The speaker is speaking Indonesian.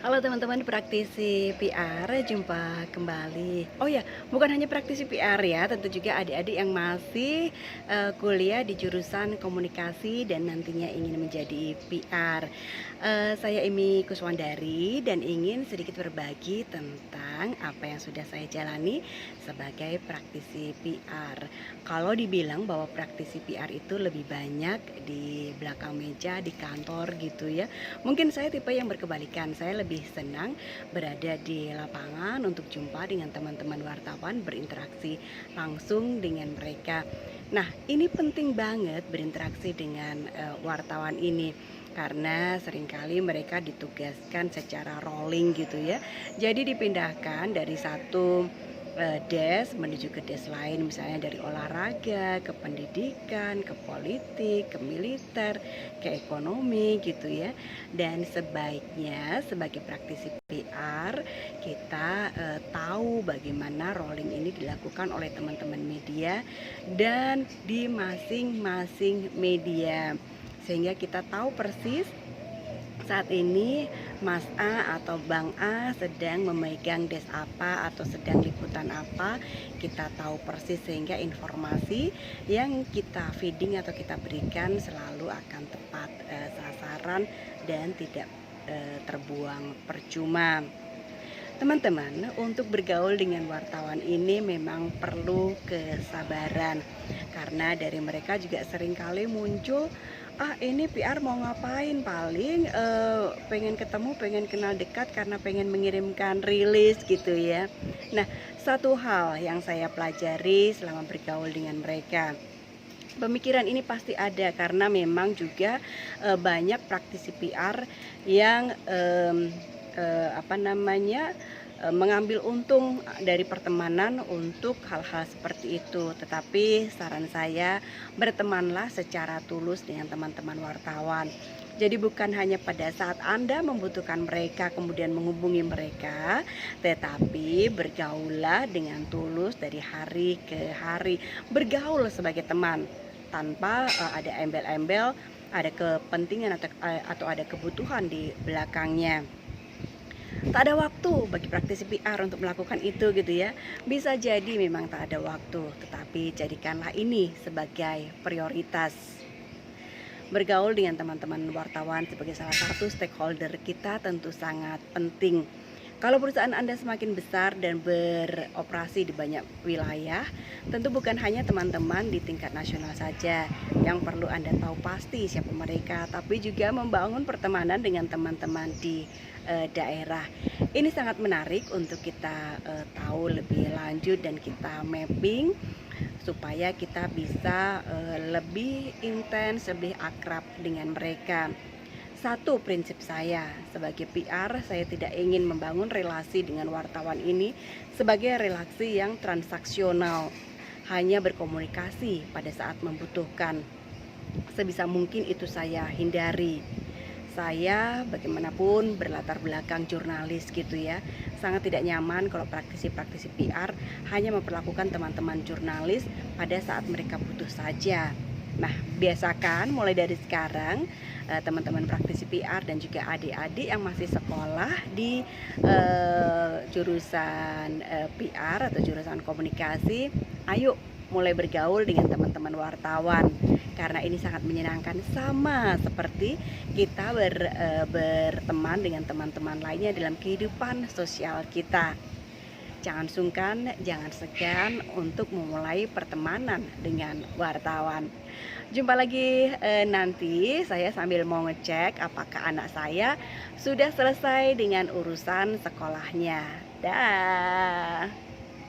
Halo teman-teman praktisi PR, jumpa kembali. Oh ya, bukan hanya praktisi PR ya, tentu juga adik-adik yang masih kuliah di jurusan komunikasi dan nantinya ingin menjadi PR. Saya Emi Kuswandari dan ingin sedikit berbagi tentang apa yang sudah saya jalani sebagai praktisi PR. Kalau dibilang bahwa praktisi PR itu lebih banyak di belakang meja, di kantor gitu ya. Mungkin saya tipe yang berkebalikan, saya lebih senang berada di lapangan untuk jumpa dengan teman-teman wartawan, berinteraksi langsung dengan mereka. Nah, ini penting banget berinteraksi dengan wartawan ini karena seringkali mereka ditugaskan secara rolling gitu ya. Jadi dipindahkan dari satu desk menuju ke desk lain, misalnya dari olahraga ke pendidikan, ke politik, ke militer, ke ekonomi gitu ya. Dan sebaiknya sebagai praktisi PR kita tahu bagaimana rolling ini dilakukan oleh teman-teman media dan di masing-masing media, sehingga kita tahu persis saat ini Mas A atau Bang A sedang memegang des apa atau sedang liputan apa, kita tahu persis sehingga informasi yang kita feeding atau kita berikan selalu akan tepat sasaran dan tidak terbuang percuma. Teman-teman, untuk bergaul dengan wartawan ini memang perlu kesabaran karena dari mereka juga seringkali muncul, ah ini PR mau ngapain, paling pengen ketemu, pengen kenal dekat karena pengen mengirimkan rilis gitu ya. Nah, satu hal yang saya pelajari selama bergaul dengan mereka, pemikiran ini pasti ada karena memang juga banyak praktisi PR yang mengambil untung dari pertemanan untuk hal-hal seperti itu. Tetapi saran saya, bertemanlah secara tulus dengan teman-teman wartawan. Jadi bukan hanya pada saat Anda membutuhkan mereka kemudian menghubungi mereka, tetapi bergaullah dengan tulus dari hari ke hari. Bergaul sebagai teman tanpa ada embel-embel, ada kepentingan atau ada kebutuhan di belakangnya. Tak ada waktu bagi praktisi PR untuk melakukan itu gitu ya. Bisa jadi memang tak ada waktu, tetapi jadikanlah ini sebagai prioritas. Bergaul dengan teman-teman wartawan sebagai salah satu stakeholder kita tentu sangat penting. Kalau perusahaan Anda semakin besar dan beroperasi di banyak wilayah, tentu bukan hanya teman-teman di tingkat nasional saja yang perlu Anda tahu pasti siapa mereka, tapi juga membangun pertemanan dengan teman-teman di daerah. Ini sangat menarik untuk kita tahu lebih lanjut dan kita mapping supaya kita bisa lebih intens, lebih akrab dengan mereka. Satu prinsip saya sebagai PR, saya tidak ingin membangun relasi dengan wartawan ini sebagai relasi yang transaksional, hanya berkomunikasi pada saat membutuhkan. Sebisa mungkin itu saya hindari. Saya bagaimanapun berlatar belakang jurnalis gitu ya, sangat tidak nyaman kalau praktisi-praktisi PR hanya memperlakukan teman-teman jurnalis pada saat mereka butuh saja. Nah, biasakan mulai dari sekarang teman-teman praktisi PR dan juga adik-adik yang masih sekolah di jurusan PR atau jurusan komunikasi, ayo mulai bergaul dengan teman-teman wartawan karena ini sangat menyenangkan, sama seperti kita berteman dengan teman-teman lainnya dalam kehidupan sosial kita. Jangan sungkan, jangan segan untuk memulai pertemanan dengan wartawan. Jumpa lagi nanti, saya sambil mau ngecek apakah anak saya sudah selesai dengan urusan sekolahnya. Dah.